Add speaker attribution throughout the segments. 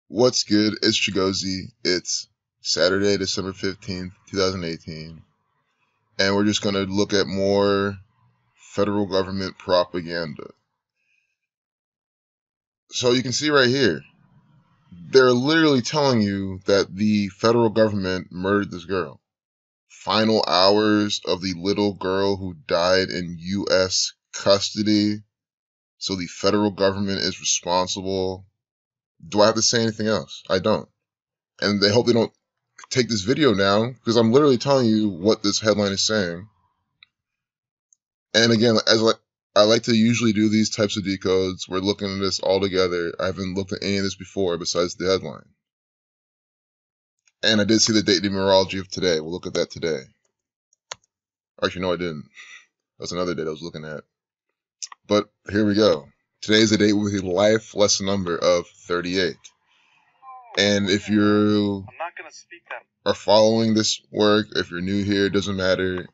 Speaker 1: What's good? It's Chigozy. It's Saturday, December 15th, 2018. And we're just going to look at more federal government propaganda. So you can see right here, they're literally telling you that the federal government murdered this girl. Final hours of the little girl who died in U.S. custody. So the federal government is responsible. Do I have to say anything else? I don't. And they hope they don't take this video down because I'm literally telling you what this headline is saying. And again, I like to usually do these types of decodes, we're looking at this all together. I haven't looked at any of this before besides the headline. And I did see the date numerology of today. We'll look at that today. Actually, no, I didn't. That's another date I was looking at. But here we go. Today's the date with a life lesson number of 38. And if you are following this work, if you're new here, it doesn't matter.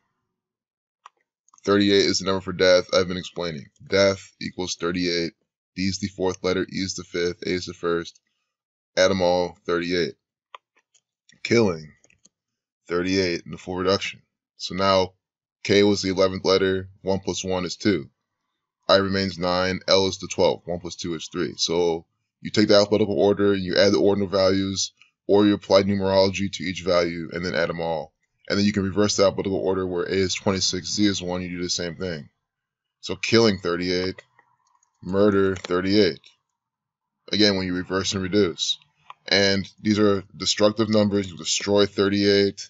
Speaker 1: 38 is the number for death. I've been explaining. Death equals 38. D is the fourth letter. E is the fifth. A is the first. Add them all, 38. Killing, 38 in the full reduction. So now K was the 11th letter. 1 plus 1 is 2. I remains 9. L is the 12. 1 plus 2 is 3. So you take the alphabetical order, you add the ordinal values, or you apply numerology to each value and then add them all. And then you can reverse the alphabetical order where A is 26, Z is 1, you do the same thing. So killing, 38. Murder, 38. Again, when you reverse and reduce. And these are destructive numbers. You destroy, 38.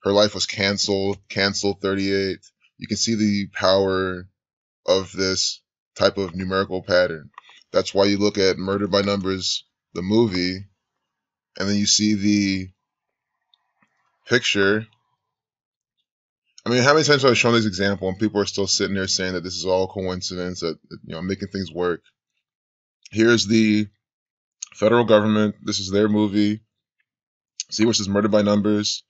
Speaker 1: Her life was canceled, 38. You can see the power of this type of numerical pattern. That's why you look at Murder by Numbers, the movie, and then you see the picture. I mean, how many times have I shown this example and people are still sitting there saying that this is all coincidence, that, making things work? Here's the federal government. This is their movie. See where it says Murder by Numbers?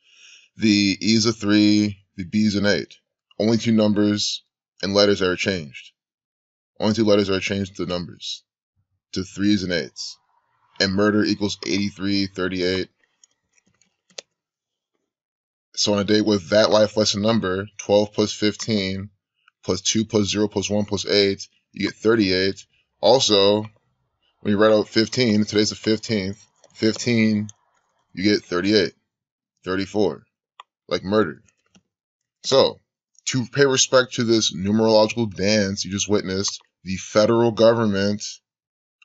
Speaker 1: The E is a 3, the B is an 8. Only 2 numbers and letters are changed. Only 2 letters are changed to numbers, to 3s and 8s. And murder equals 83, 38. So on a date with that life lesson number, 12 plus 15, plus 2 plus 0 plus 1 plus 8, you get 38. Also, when you write out 15, today's the 15th, 15, you get 38, 34, like murder. So, to pay respect to this numerological dance you just witnessed, the federal government,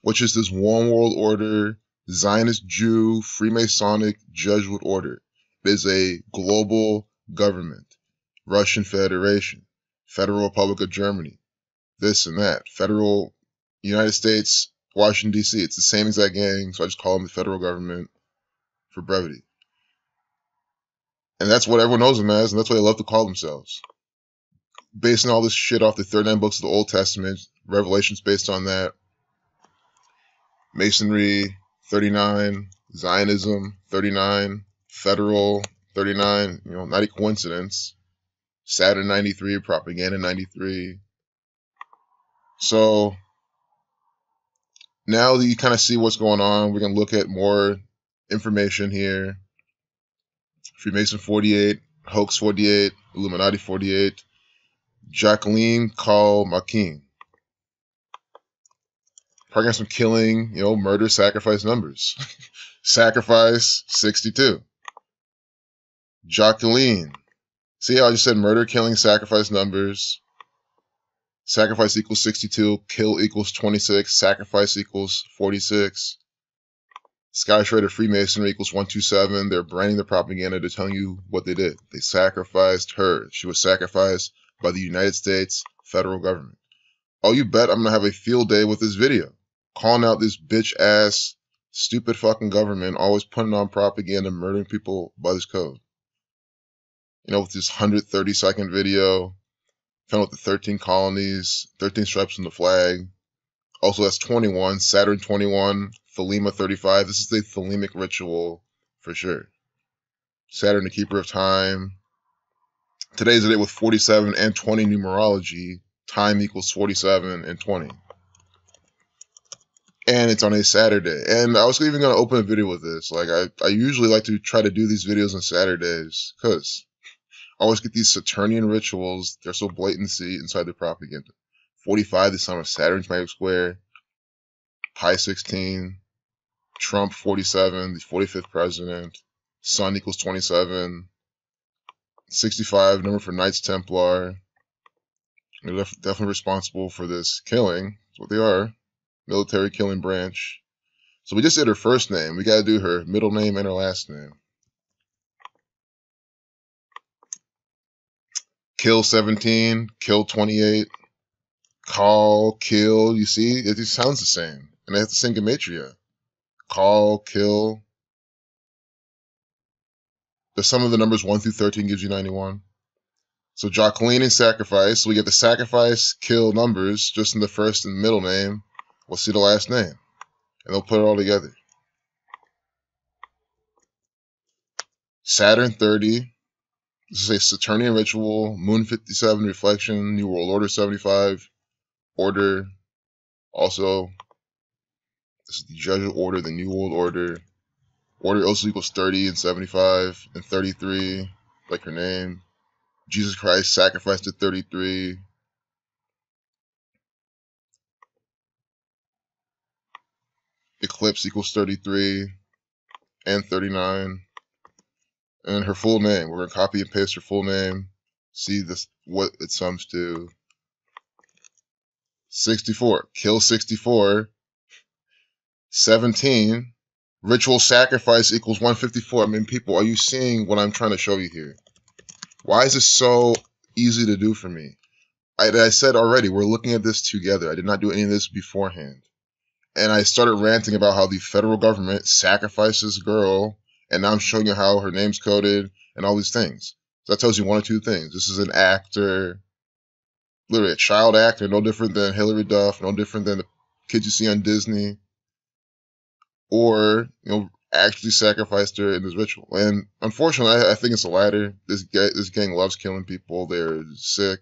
Speaker 1: which is this one world order, Zionist Jew, Freemasonic Jesuit order, is a global government. Russian Federation, Federal Republic of Germany, this and that, Federal United States, Washington, D.C. It's the same exact gang, so I just call them the federal government for brevity. And that's what everyone knows them as, and that's what they love to call themselves. Basing all this shit off the 39 books of the Old Testament, Revelation's based on that. Masonry, 39. Zionism, 39. Federal, 39. Not a coincidence. Saturn, 93. Propaganda, 93. So, now that you kind of see what's going on, we're going to look at more information here. Freemason 48, Hoax 48, Illuminati 48, Jacqueline Call Makin. Probably got some killing, murder, sacrifice numbers. Sacrifice, 62. Jacqueline. See how I just said murder, killing, sacrifice numbers. Sacrifice equals 62, kill equals 26, sacrifice equals 46. Sky Shredder Freemasonry equals 127. They're branding the propaganda. They're telling you what they did. They sacrificed her. She was sacrificed by the United States federal government. Oh, you bet I'm going to have a field day with this video. Calling out this bitch-ass, stupid fucking government, always putting on propaganda, murdering people by this code. With this 130-second video, found with the 13 colonies, 13 stripes on the flag. Also, that's 21, Saturn 21, Thelema 35. This is the Thelemic ritual for sure. Saturn, the keeper of time. Today's the day with 47 and 20 numerology. Time equals 47 and 20. and it's on a Saturday. And I was even going to open a video with this. Like, I usually like to try to do these videos on Saturdays because I always get these Saturnian rituals. They're so blatant to see inside the propaganda. 45, the sign of Saturn's magic square. Pi 16. Trump 47, the 45th president. Sun equals 27. 65, number for Knights Templar. They're definitely responsible for this killing. That's what they are. Military killing branch. So we just did her first name. We gotta do her middle name and her last name. Kill 17, kill 28, call, kill. You see, it just sounds the same. And they have the same gematria. Call, kill. The sum of the numbers 1 through 13 gives you 91. So Jacqueline and sacrifice. So we get the sacrifice, kill numbers just in the first and middle name. We'll see the last name. And they'll put it all together. Saturn 30. This is a Saturnian ritual. Moon 57, reflection. New World Order 75. Order. Also, this is the Jesuit Order, the New World Order. Order also equals 30 and 75 and 33, like her name. Jesus Christ sacrificed at 33. Eclipse equals 33 and 39. And her full name. We're going to copy and paste her full name. See this, what it sums to. 64. Kill 64. 17. Ritual sacrifice equals 154. I mean, people, are you seeing what I'm trying to show you here? Why is this so easy to do for me? I said already, we're looking at this together. I did not do any of this beforehand. And I started ranting about how the federal government sacrificed this girl, and now I'm showing you how her name's coded and all these things. So that tells you one or two things. This is an actor, literally a child actor, no different than Hilary Duff, no different than the kids you see on Disney, or, actually sacrificed her in this ritual. And unfortunately, I think it's the latter. This gang loves killing people. They're sick.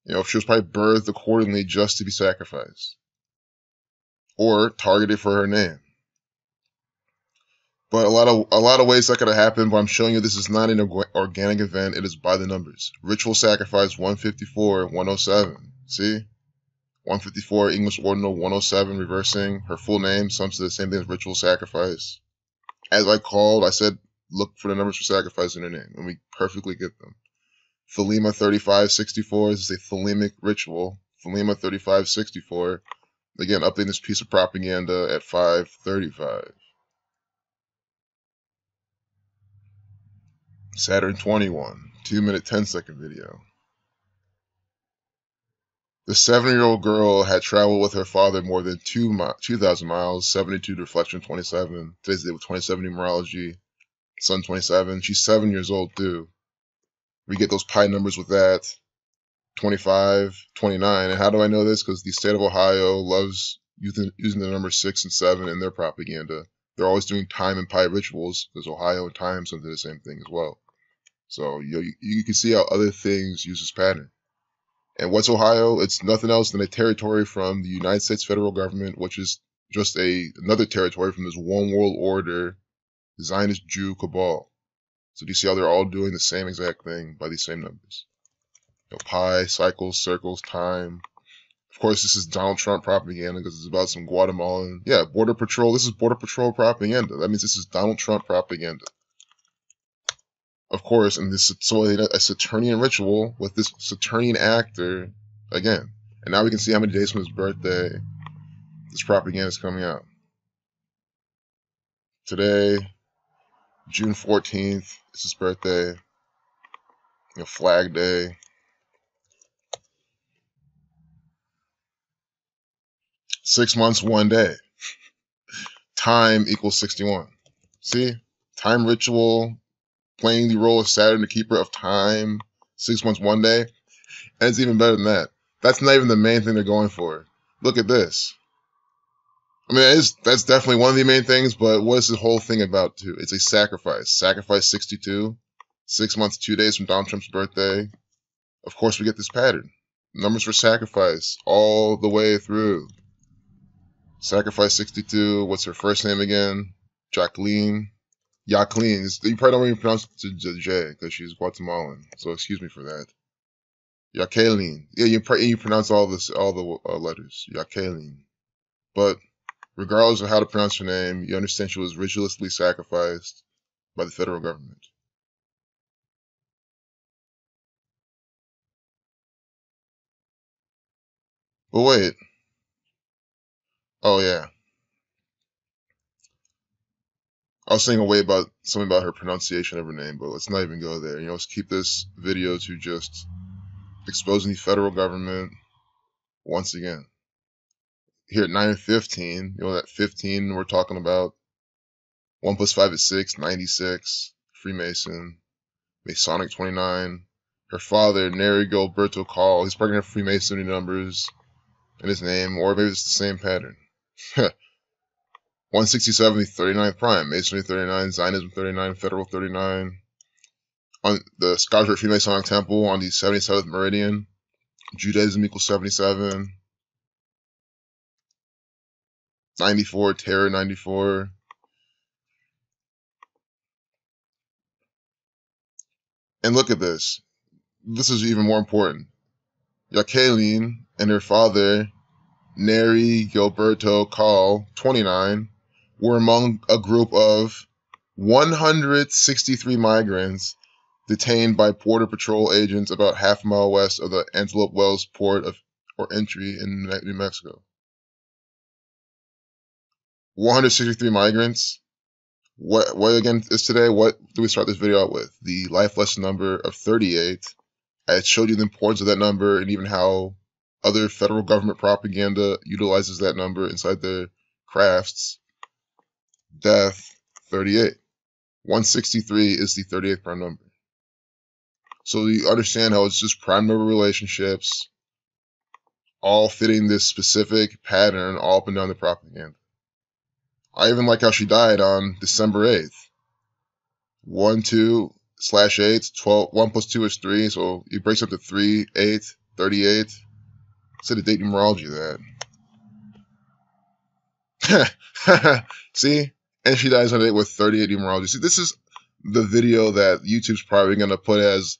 Speaker 1: She was probably birthed accordingly just to be sacrificed. Or targeted for her name. But a lot of ways that could have happened, but I'm showing you this is not an organic event. It is by the numbers. Ritual sacrifice 154, 107. See? 154, English Ordinal 107, reversing. Her full name sums to the same thing as ritual sacrifice. As I called, I said, look for the numbers for sacrifice in her name, and we perfectly get them. Thelema 3564 is a thelemic ritual. Thelema 3564. Again, updating this piece of propaganda at 5:35. Saturn 21, 2-minute 10-second video. The 7-year-old girl had traveled with her father more than 2,000 miles, 72 to reflection 27. Today's the day with 27 numerology, sun 27. She's 7 years old too. We get those pi numbers with that. 25, 29. And how do I know this? Because the state of Ohio loves using the numbers 6 and 7 in their propaganda. They're always doing time and pi rituals because Ohio and time something the same thing as well. So you can see how other things use this pattern. And what's Ohio? It's nothing else than a territory from the United States federal government, which is just another territory from this one world order, Zionist Jew cabal. So do you see how they're all doing the same exact thing by these same numbers? Pi, cycles, circles, time. Of course, this is Donald Trump propaganda because it's about some Guatemalan. Yeah, Border Patrol. This is Border Patrol propaganda. That means this is Donald Trump propaganda. Of course, and this is a Saturnian ritual with this Saturnian actor again. And now we can see how many days from his birthday this propaganda is coming out. Today, June 14th, it's his birthday. Flag Day. Six months, 1 day. Time equals 61. See? Time ritual, playing the role of Saturn, the keeper of time. 6 months, 1 day. And it's even better than that. That's not even the main thing they're going for. Look at this. I mean, that's definitely one of the main things, but what is the whole thing about, too? It's a sacrifice. Sacrifice 62. 6 months, 2 days from Donald Trump's birthday. Of course, we get this pattern. Numbers for sacrifice all the way through. Sacrifice 62. What's her first name again? Jacqueline. Jacqueline. You probably don't even pronounce the J because she's Guatemalan. So excuse me for that. Jacqueline. Yeah, you pronounce all the letters. Jacqueline. But regardless of how to pronounce her name, you understand she was ritualistically sacrificed by the federal government. But wait. Oh yeah. I was saying about something about her pronunciation of her name, but let's not even go there. Let's keep this video to just exposing the federal government once again. Here at 9:15, that 15 we're talking about. 1 plus 5 is 6, 96. Freemason. Masonic 29. Her father, Neri Gilberto Call, he's probably gonna have Freemasonry numbers in his name, or maybe it's the same pattern. 167, the 39th prime. Masonry 39, Zionism 39, Federal 39. On the Scottish Rite Freemasonic Temple on the 77th meridian. Judaism equals 77. 94, Terror 94. And look at this. This is even more important. Jacqueline and her father, Neri Gilberto Call, 29, were among a group of 163 migrants detained by Border Patrol agents about half a mile west of the Antelope Wells port or entry in New Mexico. 163 migrants. What again is today? What do we start this video out with? The life lesson number of 38. I showed you the importance of that number and even how other federal government propaganda utilizes that number inside their crafts. Death 38. 163 is the 38th prime number. So you understand how it's just prime number relationships all fitting this specific pattern all up and down the propaganda. I even like how she died on December 8th. 1, 2, / 8, 12, 1 plus 2 is 3, so it breaks up to 3, 8, 38. Instead of date numerology that. See? And she dies on it with 38 numerology. See, this is the video that YouTube's probably going to put as,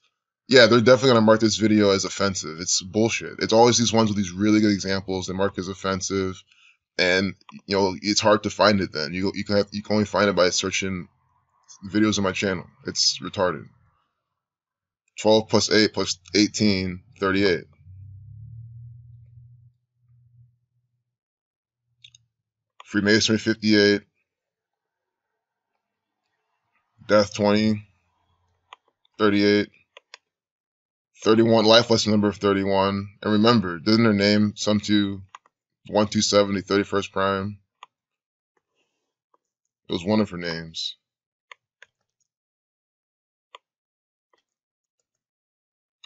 Speaker 1: yeah, they're definitely going to mark this video as offensive. It's bullshit. It's always these ones with these really good examples that mark as offensive. And, it's hard to find it then. You can only find it by searching videos on my channel. It's retarded. 12 plus 8 plus 18, 38. Freemasonry 58. Death 20. 38. 31. Life lesson number of 31. And remember, doesn't her name sum to 127, the 31st prime? It was one of her names.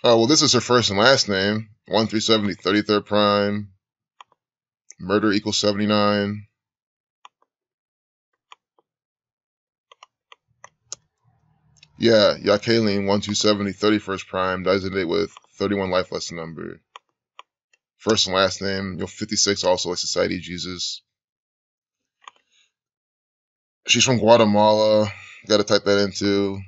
Speaker 1: Oh, well, this is her first and last name. 137, the 33rd prime. Murder equals 79. Yeah, Jacqueline 127, the 31st prime, dies in date with 31 life lesson number. First and last name, 56 also like Society of Jesus. She's from Guatemala. Got to type that into.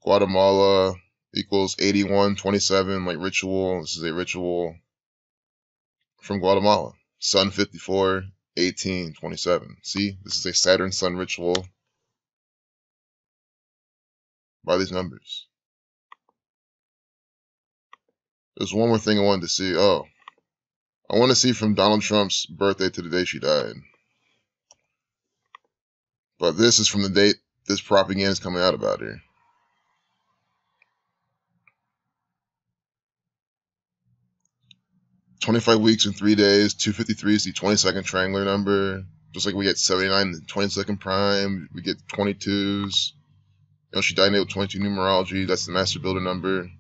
Speaker 1: Guatemala equals 8127, like ritual. This is a ritual from Guatemala. Sun 54, 1827. See, this is a Saturn Sun ritual by these numbers. There's one more thing I wanted to see. Oh, I want to see from Donald Trump's birthday to the day she died. But this is from the date this propaganda is coming out about her. "25 weeks and 3 days, 253 is the 22nd triangular number. Just like we get 79 in the 22nd prime, we get 22s. She died with 22 numerology. That's the master builder number.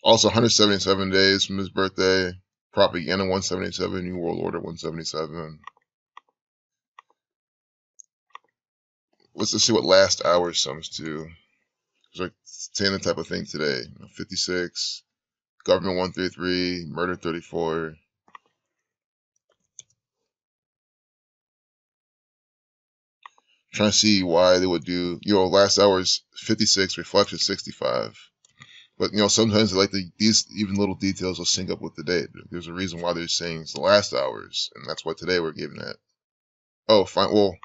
Speaker 1: Also, 177 days from his birthday. Propaganda 177, New World Order 177. Let's just see what last hour sums to. It's like saying the type of thing today. 56, government 133, murder 34. Trying to see why they would do, last hour's 56, reflection 65. But, sometimes they like these even little details will sync up with the date. There's a reason why they're saying it's the last hours, and that's why today we're giving that. Oh, fine. Well,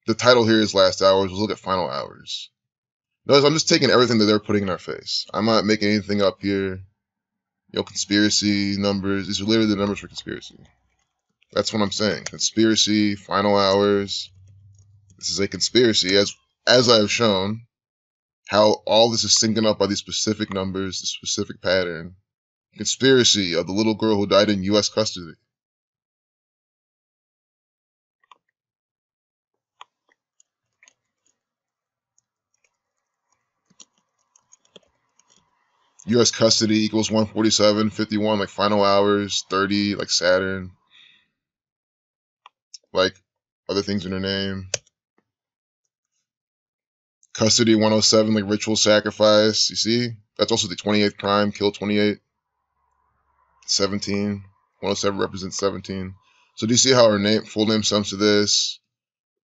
Speaker 1: the title here is last hours. Let's look at final hours. Notice I'm just taking everything that they're putting in our face. I'm not making anything up here. Conspiracy numbers. These are literally the numbers for conspiracy. That's what I'm saying. Conspiracy, final hours. This is a conspiracy, as I have shown, how all this is syncing up by these specific numbers, the specific pattern. Conspiracy of the little girl who died in U.S. custody. U.S. custody equals 147, 51, like final hours, 30, like Saturn. Like other things in her name. Custody 107, like ritual sacrifice. You see? That's also the 28th prime, kill 28. 17. 107 represents 17. So do you see how her name, full name sums to this?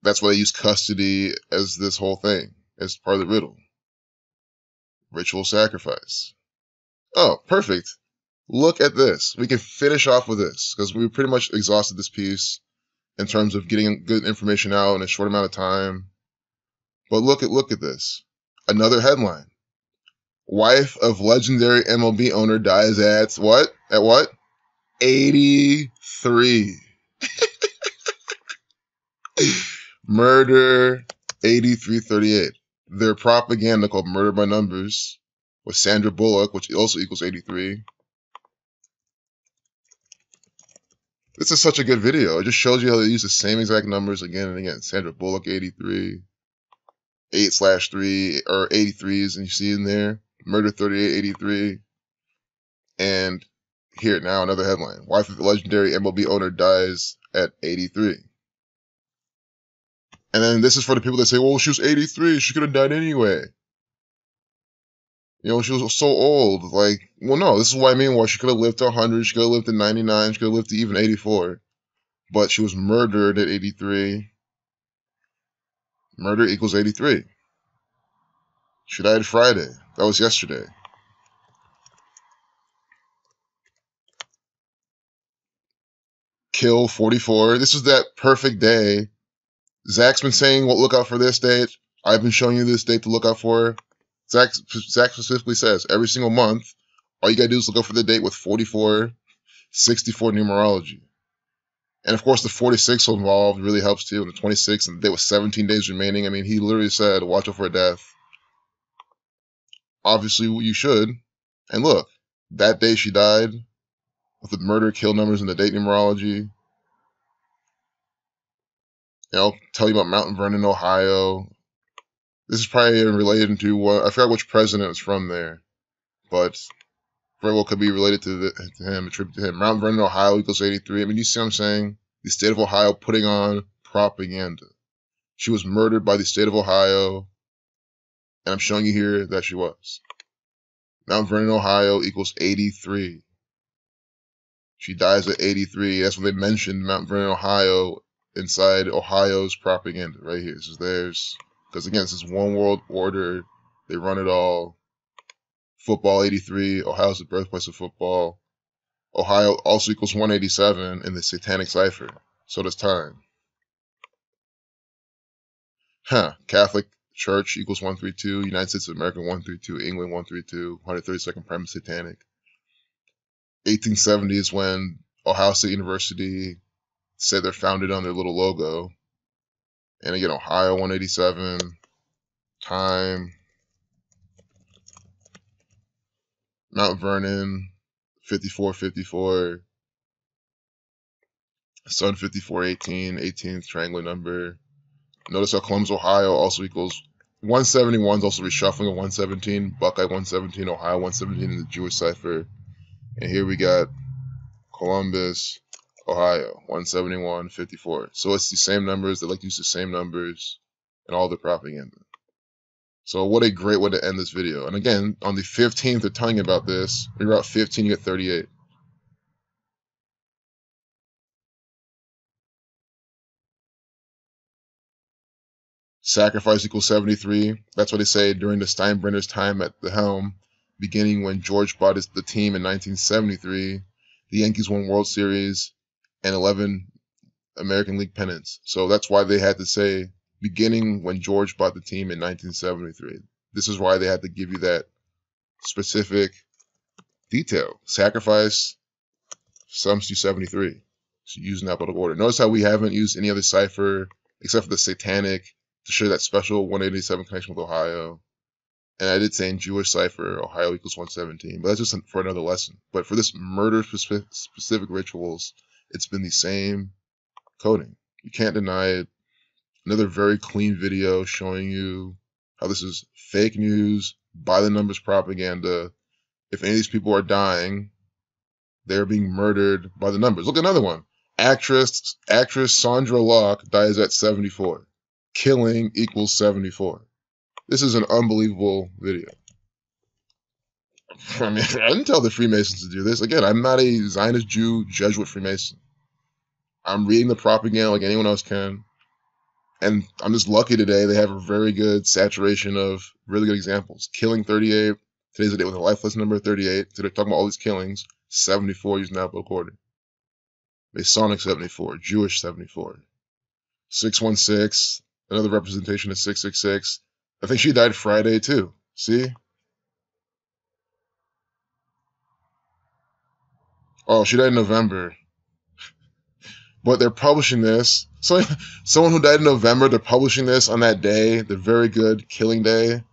Speaker 1: That's why they use custody as this whole thing, as part of the riddle. Ritual sacrifice. Oh, perfect. Look at this. We can finish off with this, because we pretty much exhausted this piece in terms of getting good information out in a short amount of time. But look at this. Another headline. Wife of legendary MLB owner dies at what? At what? 83. Murder 8338. Their propaganda called Murder by Numbers with Sandra Bullock, which also equals 83. This is such a good video. It just shows you how they use the same exact numbers again and again. Sandra Bullock 83, 8/3, or 83s, and you see in there. Murder 38, 83. And here, now another headline. Wife of the legendary MLB owner dies at 83. And then this is for the people that say, well, she was 83. She could have died anyway. She was so old. Like, well, no, this is what I mean. Well, she could have lived to 100. She could have lived to 99. She could have lived to even 84. But she was murdered at 83. Murder equals 83. She died Friday. That was yesterday. Kill 44. This is that perfect day. Zach's been saying, well, look out for this date. I've been showing you this date to look out for. Zach specifically says, every single month, all you gotta do is look out for the date with 44, 64 numerology. And of course, the 46 involved really helps too. And the 26, and the day with 17 days remaining. I mean, he literally said, watch out for a death. Obviously, you should. And look, that day she died, with the murder kill numbers and the date numerology. I'll tell you about Mount Vernon, Ohio. This is probably related to, I forgot which president is from there, but very well could be related to him, attributed to him. Mount Vernon, Ohio equals 83. I mean, you see what I'm saying? The state of Ohio putting on propaganda. She was murdered by the state of Ohio, and I'm showing you here that she was. Mount Vernon, Ohio equals 83. She dies at 83. That's when they mentioned Mount Vernon, Ohio inside Ohio's propaganda right here. This is theirs. Because again, this is one world order. They run it all. Football 83. Ohio's the birthplace of football. Ohio also equals 187 in the Satanic Cipher. So does time. Catholic Church equals 132. United States of America 132. England 132. 132nd Prime Satanic. 1870 is when Ohio State University said they're founded on their little logo. And again, Ohio 187, time, Mount Vernon 5454, Sun 5418, 18th triangular number. Notice how Columbus, Ohio also equals 171 is also reshuffling of 117, Buckeye 117, Ohio 117 in the Jewish cipher. And here we got Columbus, Ohio, 171, 54. So it's the same numbers. They like to use the same numbers in all the propaganda. So what a great way to end this video. And again, on the 15th, they're telling you about this. When you're out 15, you get 38. Sacrifice equals 73. That's what they say during the Steinbrenner's time at the helm, beginning when George bought the team in 1973. The Yankees won World Series and 11 American League pennants. So that's why they had to say beginning when George bought the team in 1973. This is why they had to give you that specific detail. Sacrifice sums to 73. So using alphabetical order. Notice how we haven't used any other cipher except for the satanic to show that special 187 connection with Ohio. And I did say in Jewish cipher, Ohio equals 117. But that's just for another lesson. But for this murder specific rituals, it's been the same coding. You can't deny it. Another very clean video showing you how this is fake news, by the numbers propaganda. If any of these people are dying, they're being murdered by the numbers. Look at another one. Actress Sondra Locke dies at 74. Killing equals 74. This is an unbelievable video. I mean, I didn't tell the Freemasons to do this. Again, I'm not a Zionist Jew, Jesuit Freemason. I'm reading the propaganda like anyone else can. And I'm just lucky today they have a very good saturation of really good examples. Killing 38. Today's the day with a life lesson number 38. So they're talking about all these killings. 74 using alphabetical order. Masonic 74. Jewish 74. 616. Another representation of 666. I think she died Friday too. See? Oh, she died in November. But they're publishing this. So someone who died in November, they're publishing this on that day, the very good killing day.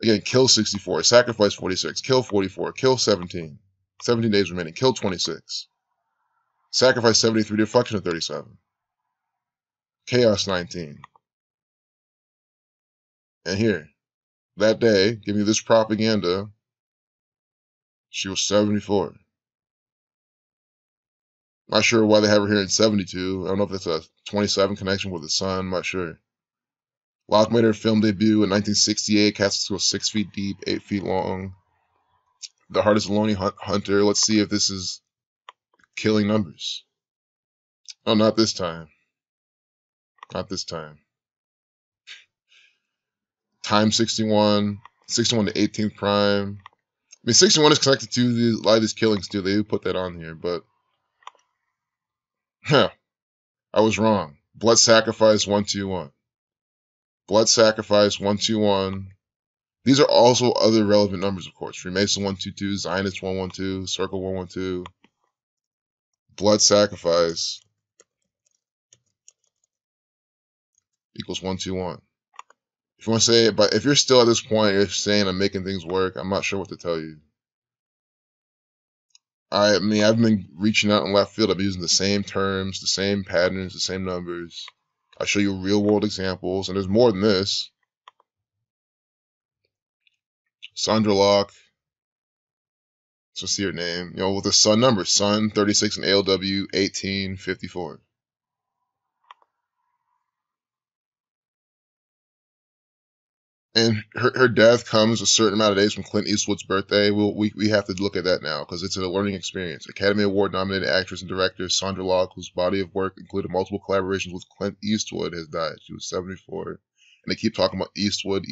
Speaker 1: Again, kill 64, sacrifice 46, kill 44, kill 17. 17 days remaining, kill 26. Sacrifice 73, deflection of 37. Chaos 19. And here, that day, giving you this propaganda, she was 74. Not sure why they have her here in 72. I don't know if it's a 27 connection with the sun. I'm not sure. Locke made her film debut in 1968. Cast was 6 feet deep, 8 feet long. The Hardest Lonely Hunter. Let's see if this is killing numbers. Oh, not this time. Not this time. Time 61. 61 to 18th prime. I mean, 61 is connected to a lot of these killings too. They do put that on here, but I was wrong. Blood sacrifice 121. Blood sacrifice 121. These are also other relevant numbers, of course. Freemason 122, Zionist 112, Circle 112. Blood sacrifice equals 121. If you want to say it, but if you're still at this point, you're saying I'm making things work, I'm not sure what to tell you. I mean, I've been reaching out in left field. I've been using the same terms, the same patterns, the same numbers. I show you real world examples, and there's more than this. Sondra Locke. Let's see her name. You know, with the sun numbers, Sun 36 and ALW 1854. And her death comes a certain amount of days from Clint Eastwood's birthday. We have to look at that now because it's a learning experience. Academy Award nominated actress and director Sondra Locke, whose body of work included multiple collaborations with Clint Eastwood, has died. She was 74. And they keep talking about Eastwood.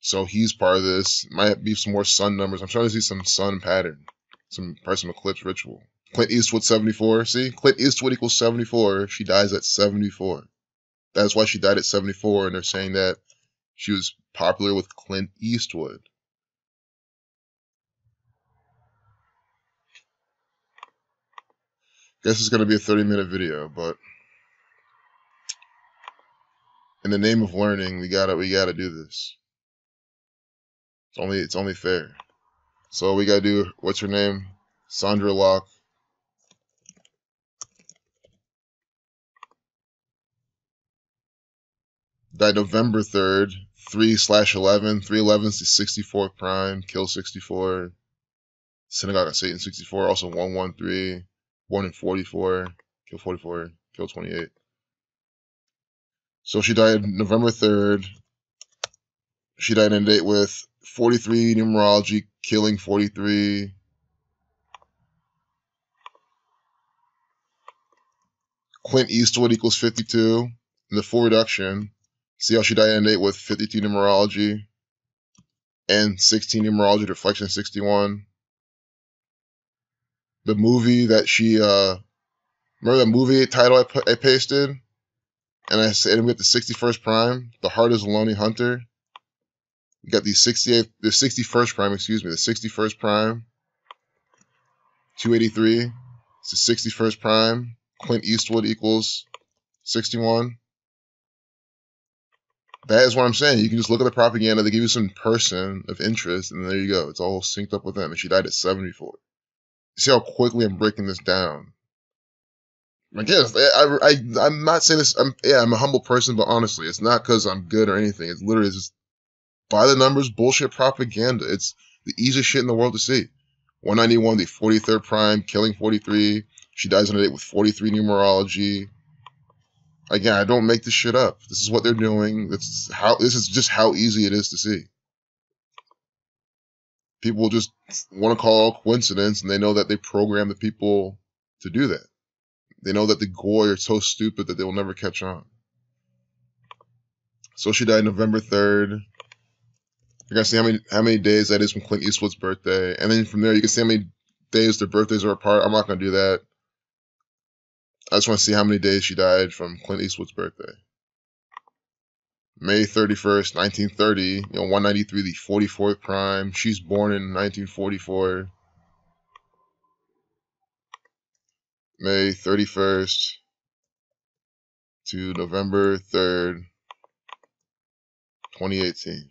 Speaker 1: So he's part of this. Might be some more sun numbers. I'm trying to see some sun pattern, some eclipse ritual. Clint Eastwood 74. See, Clint Eastwood equals 74. She dies at 74. That's why she died at 74, and they're saying that she was popular with Clint Eastwood. Guess it's gonna be a 30-minute video, but in the name of learning, we gotta do this. It's only fair. So we gotta do, what's her name? Sondra Locke. Died November 3rd, 3/11. 3/11 is the 64th prime, kill 64. Synagogue of Satan 64, also 113. Born in 44, kill 44, kill 28. So she died November 3rd, She died in a date with 43 numerology, killing 43. Clint Eastwood equals 52. In the full reduction, see how she died in a date with 52 numerology and 16 numerology, reflection 61. The movie that she, remember that movie title I pasted? And I said, we got the 61st prime, The Heart is a Lonely Hunter. We got the 61st prime, excuse me, the 61st prime, 283. It's the 61st prime. Clint Eastwood equals 61. That is what I'm saying. You can just look at the propaganda. They give you some person of interest, and there you go. It's all synced up with them. And she died at 74. You see how quickly I'm breaking this down. I guess I'm not saying this. I'm a humble person, but honestly, it's not because I'm good or anything. It's literally just by the numbers bullshit propaganda. It's the easiest shit in the world to see. 191, the 43rd prime, killing 43. She dies on a date with 43 numerology. Again, I don't make this shit up. This is what they're doing. This is just how easy it is to see. People just want to call it all coincidence, and they know that they program the people to do that. They know that the goy are so stupid that they will never catch on. So she died November 3rd. You're gonna see how many days that is from Clint Eastwood's birthday, and then from there you can see how many days their birthdays are apart. I'm not gonna do that. I just want to see how many days she died from Clint Eastwood's birthday. May 31st, 1930. 193, the 44th prime. She's born in 1944. May 31st to November 3rd, 2018.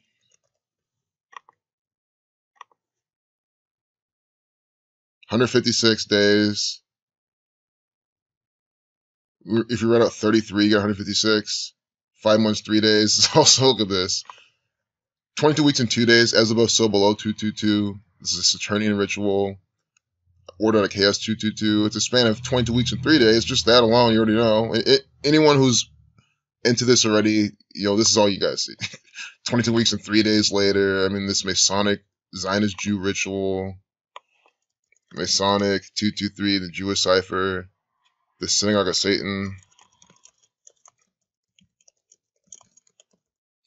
Speaker 1: $156 days. If you write out 33, you get 156. 5 months, 3 days. Also, look at this. 22 weeks and 2 days, as above, so below, 222. This is a Saturnian ritual. Order out of chaos, 222. It's a span of 22 weeks and 3 days. Just that alone, you already know. Anyone who's into this already, this is all you guys see. 22 weeks and 3 days later, I mean, this Masonic Zionist Jew ritual. Masonic, 223, the Jewish cipher. The Synagogue of Satan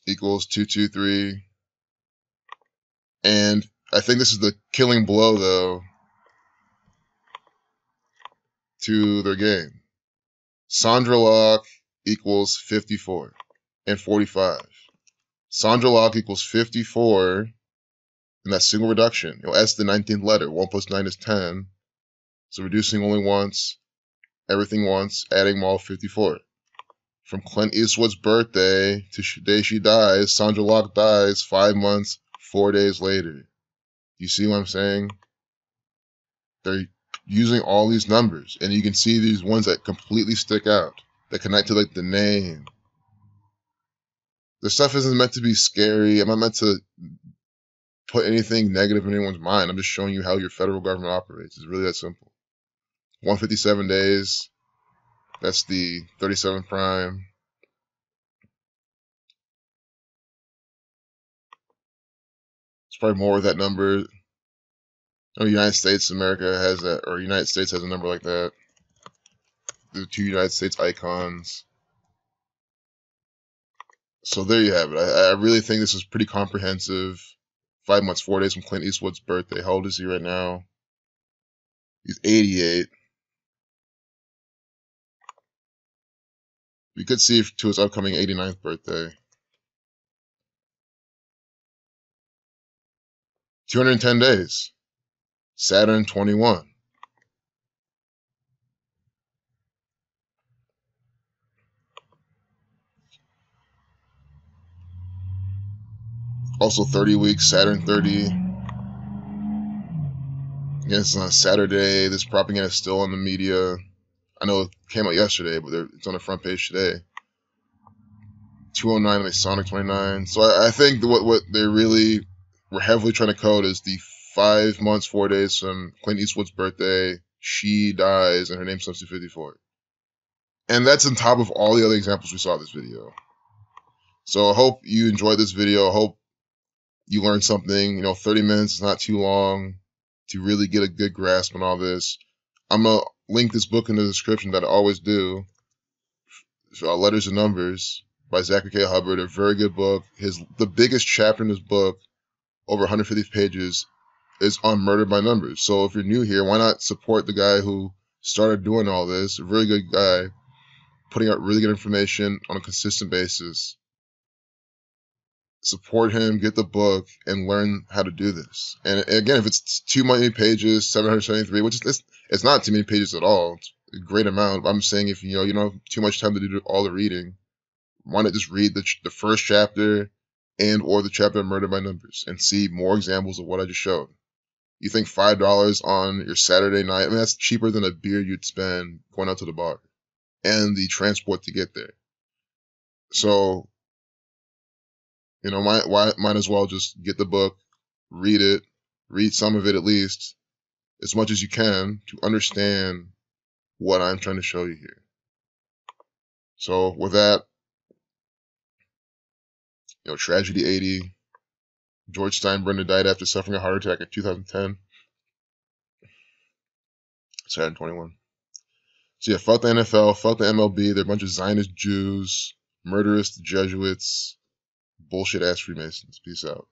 Speaker 1: equals 223. And I think this is the killing blow, though, to their game. Sondra Locke equals 54 and 45. Sondra Locke equals 54 in that single reduction. S the 19th letter. 1 plus 9 is 10. So reducing only once, everything once, adding them all 54. From Clint Eastwood's birthday to the day she dies, Sondra Locke dies 5 months, 4 days later. You see what I'm saying? They're using all these numbers, and you can see these ones that completely stick out, that connect to like the name. This stuff isn't meant to be scary. I'm not meant to put anything negative in anyone's mind. I'm just showing you how your federal government operates. It's really that simple. 157 days. That's the 37th prime. It's probably more with that number. United States, America has that, or United States has a number like that. The 2 United States icons. So there you have it. I really think this is pretty comprehensive. 5 months, 4 days from Clint Eastwood's birthday. How old is he right now? He's 88. We could see to his upcoming 89th birthday. 210 days. Saturn 21. Also 30 weeks, Saturn 30. Again, it's on a Saturday. This propaganda is still in the media. I know it came out yesterday, but it's on the front page today. 209 Masonic 29. So I think what they really were heavily trying to code is the 5 months, 4 days from Clint Eastwood's birthday. She dies, and her name's Substitute 54. And that's on top of all the other examples we saw in this video. So I hope you enjoyed this video. I hope you learn something. 30 minutes is not too long to really get a good grasp on all this. I'm going to link this book in the description that I always do. Letters and Numbers by Zachary K. Hubbard, a very good book. The biggest chapter in this book, over 150 pages, is on murder by numbers. So if you're new here, why not support the guy who started doing all this? A really good guy, putting out really good information on a consistent basis. Support him, get the book, and learn how to do this. And again, if it's too many pages, 773, which is it's not too many pages at all. It's a great amount. I'm saying if you don't have too much time to do all the reading, why not just read the first chapter and or the chapter of Murder by Numbers and see more examples of what I just showed. You think $5 on your Saturday night? I mean, that's cheaper than a beer you'd spend going out to the bar and the transport to get there. So, might as well just get the book, read it, read some of it at least, as much as you can to understand what I'm trying to show you here. So with that, Tragedy 80, George Steinbrenner died after suffering a heart attack in 2010. Sad in 21. So yeah, fuck the NFL, fuck the MLB. They're a bunch of Zionist Jews, murderous Jesuits, bullshit ass Freemasons. Peace out.